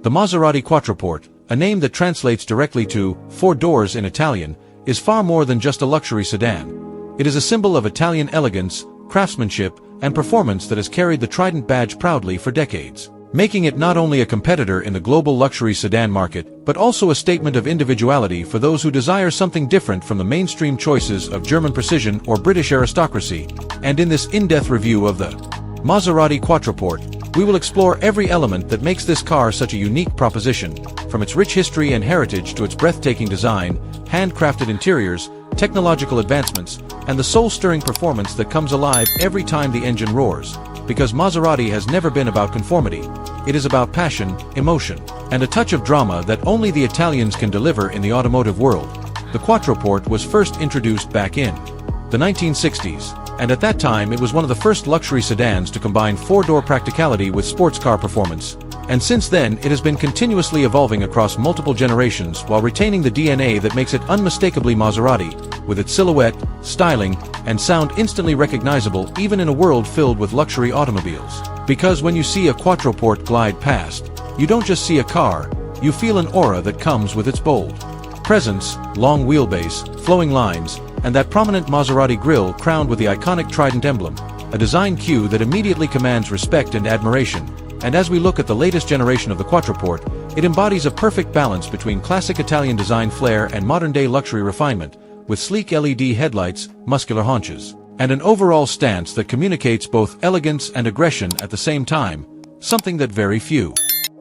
The Maserati Quattroporte, a name that translates directly to four doors in Italian, is far more than just a luxury sedan. It is a symbol of Italian elegance, craftsmanship, and performance that has carried the Trident badge proudly for decades, making it not only a competitor in the global luxury sedan market, but also a statement of individuality for those who desire something different from the mainstream choices of German precision or British aristocracy. And in this in-depth review of the Maserati Quattroporte, we will explore every element that makes this car such a unique proposition, from its rich history and heritage to its breathtaking design, handcrafted interiors, technological advancements, and the soul-stirring performance that comes alive every time the engine roars. Because Maserati has never been about conformity. It is about passion, emotion, and a touch of drama that only the Italians can deliver in the automotive world. The Quattroporte was first introduced back in the 1960s, and at that time it was one of the first luxury sedans to combine four-door practicality with sports car performance. And since then it has been continuously evolving across multiple generations while retaining the DNA that makes it unmistakably Maserati, with its silhouette, styling, and sound instantly recognizable even in a world filled with luxury automobiles. Because when you see a Quattroporte glide past, you don't just see a car, you feel an aura that comes with its bold presence, long wheelbase, flowing lines, and that prominent Maserati grille crowned with the iconic Trident emblem, a design cue that immediately commands respect and admiration. And as we look at the latest generation of the Quattroporte, it embodies a perfect balance between classic Italian design flair and modern-day luxury refinement, with sleek LED headlights, muscular haunches, and an overall stance that communicates both elegance and aggression at the same time, something that very few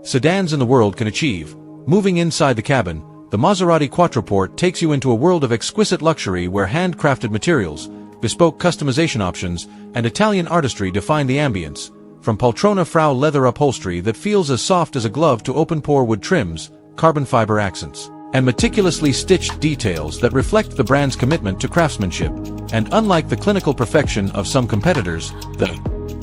sedans in the world can achieve. Moving inside the cabin, the Maserati Quattroporte takes you into a world of exquisite luxury where handcrafted materials, bespoke customization options, and Italian artistry define the ambience. From Poltrona Frau leather upholstery that feels as soft as a glove to open-pore wood trims, carbon fiber accents, and meticulously stitched details that reflect the brand's commitment to craftsmanship. And unlike the clinical perfection of some competitors, the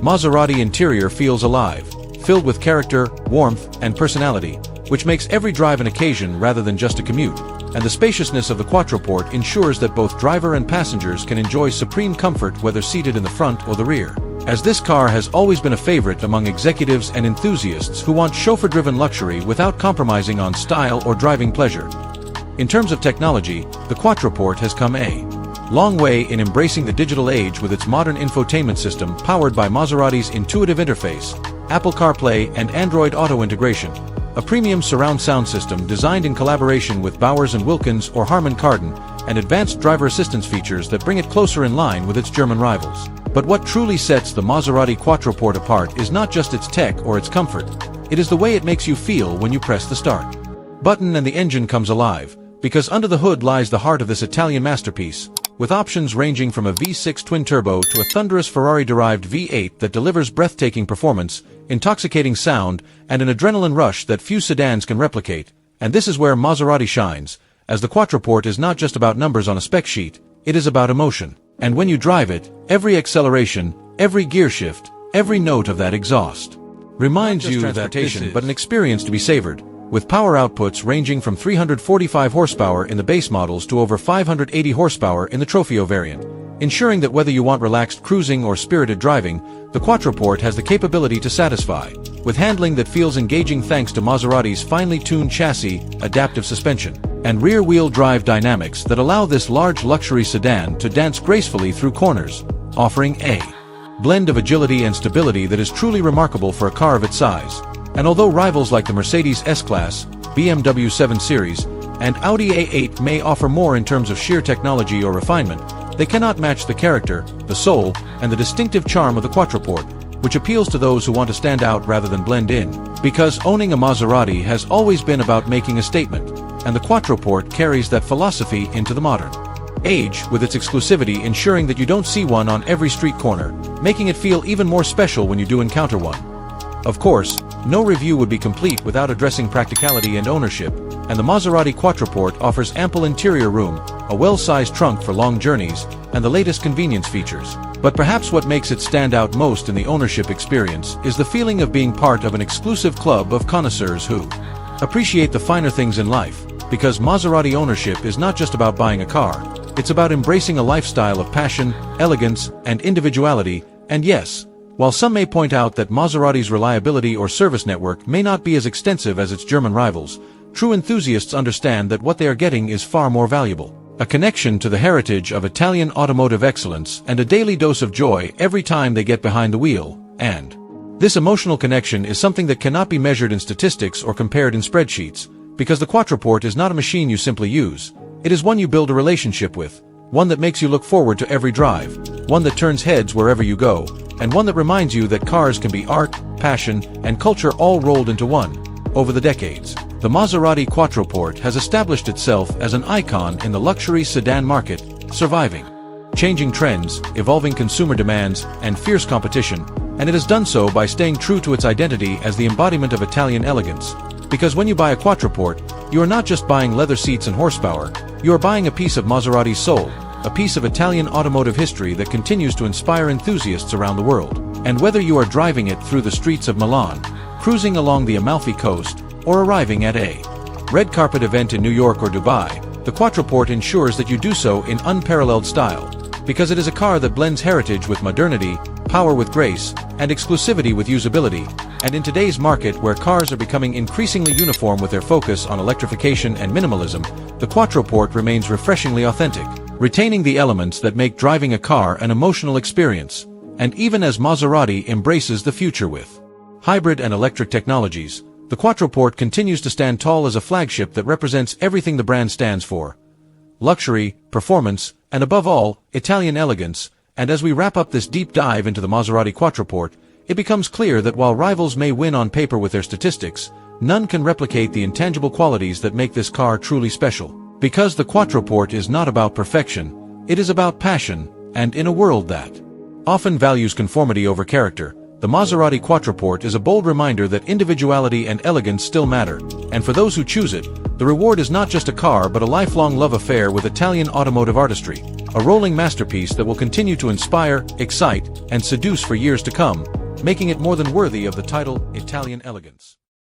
Maserati interior feels alive, filled with character, warmth, and personality, which makes every drive an occasion rather than just a commute. And the spaciousness of the Quattroporte ensures that both driver and passengers can enjoy supreme comfort whether seated in the front or the rear, as this car has always been a favorite among executives and enthusiasts who want chauffeur-driven luxury without compromising on style or driving pleasure. In terms of technology, the Quattroporte has come a long way in embracing the digital age with its modern infotainment system powered by Maserati's intuitive interface, Apple CarPlay and Android Auto integration, a premium surround sound system designed in collaboration with Bowers & Wilkins or Harman Kardon, and advanced driver assistance features that bring it closer in line with its German rivals. But what truly sets the Maserati Quattroporte apart is not just its tech or its comfort, it is the way it makes you feel when you press the start button and the engine comes alive, because under the hood lies the heart of this Italian masterpiece, with options ranging from a V6 twin-turbo to a thunderous Ferrari-derived V8 that delivers breathtaking performance, intoxicating sound, and an adrenaline rush that few sedans can replicate. And this is where Maserati shines, as the Quattroporte is not just about numbers on a spec sheet, it is about emotion. And when you drive it, every acceleration, every gear shift, every note of that exhaust reminds you that this is but an experience to be savored, with power outputs ranging from 345 horsepower in the base models to over 580 horsepower in the Trofeo variant, ensuring that whether you want relaxed cruising or spirited driving, the Quattroporte has the capability to satisfy, with handling that feels engaging thanks to Maserati's finely tuned chassis, adaptive suspension, and rear-wheel drive dynamics that allow this large luxury sedan to dance gracefully through corners, offering a blend of agility and stability that is truly remarkable for a car of its size. And although rivals like the Mercedes S-Class, BMW 7 Series, and Audi A8 may offer more in terms of sheer technology or refinement, they cannot match the character, the soul, and the distinctive charm of the Quattroporte, which appeals to those who want to stand out rather than blend in. Because owning a Maserati has always been about making a statement, and the Quattroporte carries that philosophy into the modern age, with its exclusivity ensuring that you don't see one on every street corner, making it feel even more special when you do encounter one. Of course, no review would be complete without addressing practicality and ownership, and the Maserati Quattroporte offers ample interior room, a well-sized trunk for long journeys, and the latest convenience features. But perhaps what makes it stand out most in the ownership experience is the feeling of being part of an exclusive club of connoisseurs who appreciate the finer things in life, because Maserati ownership is not just about buying a car, it's about embracing a lifestyle of passion, elegance, and individuality, and yes, While some may point out that Maserati's reliability or service network may not be as extensive as its German rivals, true enthusiasts understand that what they are getting is far more valuable. A connection to the heritage of Italian automotive excellence and a daily dose of joy every time they get behind the wheel, and this emotional connection is something that cannot be measured in statistics or compared in spreadsheets, because the Quattroporte is not a machine you simply use. It is one you build a relationship with, one that makes you look forward to every drive, one that turns heads wherever you go, and one that reminds you that cars can be art, passion, and culture all rolled into one. Over the decades, the Maserati Quattroporte has established itself as an icon in the luxury sedan market, surviving changing trends, evolving consumer demands, and fierce competition, and it has done so by staying true to its identity as the embodiment of Italian elegance. Because when you buy a Quattroporte, you are not just buying leather seats and horsepower, you are buying a piece of Maserati's soul, a piece of Italian automotive history that continues to inspire enthusiasts around the world. And whether you are driving it through the streets of Milan, cruising along the Amalfi Coast, or arriving at a red carpet event in New York or Dubai, the Quattroporte ensures that you do so in unparalleled style, because it is a car that blends heritage with modernity, power with grace, and exclusivity with usability. And in today's market where cars are becoming increasingly uniform with their focus on electrification and minimalism, the Quattroporte remains refreshingly authentic, retaining the elements that make driving a car an emotional experience. And even as Maserati embraces the future with hybrid and electric technologies, the Quattroporte continues to stand tall as a flagship that represents everything the brand stands for: luxury, performance, and above all, Italian elegance. And as we wrap up this deep dive into the Maserati Quattroporte, it becomes clear that while rivals may win on paper with their statistics, none can replicate the intangible qualities that make this car truly special. Because the Quattroporte is not about perfection, it is about passion, and in a world that often values conformity over character, the Maserati Quattroporte is a bold reminder that individuality and elegance still matter, and for those who choose it, the reward is not just a car but a lifelong love affair with Italian automotive artistry, a rolling masterpiece that will continue to inspire, excite, and seduce for years to come, making it more than worthy of the title Italian elegance.